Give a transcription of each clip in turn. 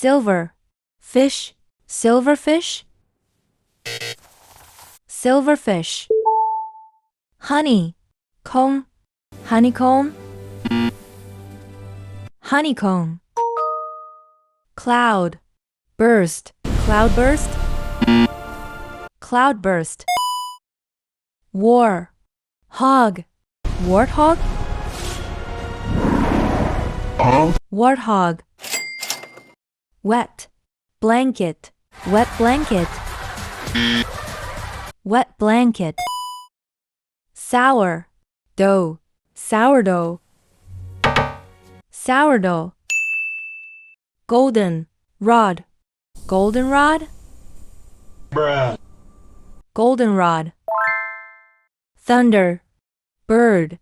silver, fish, silverfish, silverfish. Honey, comb, honeycomb, honeycomb. Cloud, burst, cloudburst, cloudburst. War, hog, warthog, warthog. Wet, blanket, wet blanket, wet blanket. Sour, dough, sourdough, sourdough. Golden, rod, goldenrod, goldenrod. Thunder, bird,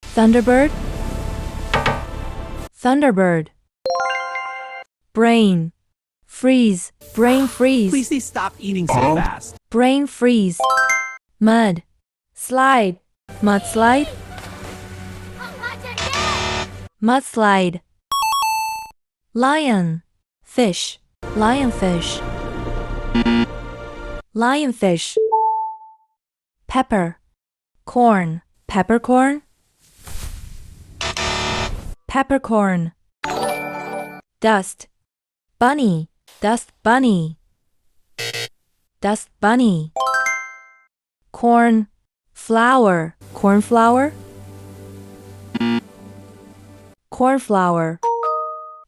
thunderbird, thunderbird. Brain, freeze, brain freeze, Please stop eating so fast. brain freeze. Mud, slide, mudslide, mudslide. Lion, fish, lionfish, lionfish. Pepper, corn, peppercorn, peppercorn. Dust, bunny, dust bunny, dust bunny. Corn, flour, cornflower, cornflower.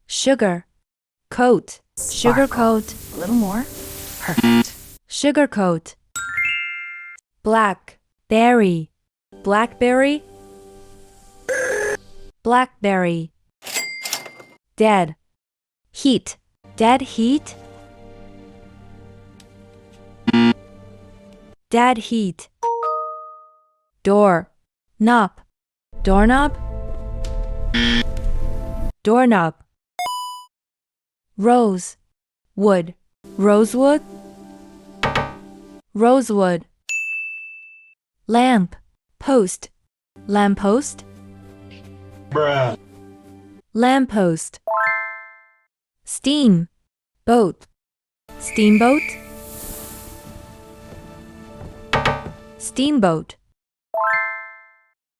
Sugar, coat, sugar coat, A little more. Perfect. sugar coat. Black, berry, blackberry, blackberry. Dead, heat, dead heat, dead heat. Door, knob, doorknob, doorknob. Rose, wood, rosewood, rosewood. Lamp, post, lamppost, lamppost. Steam, boat, steamboat, steamboat.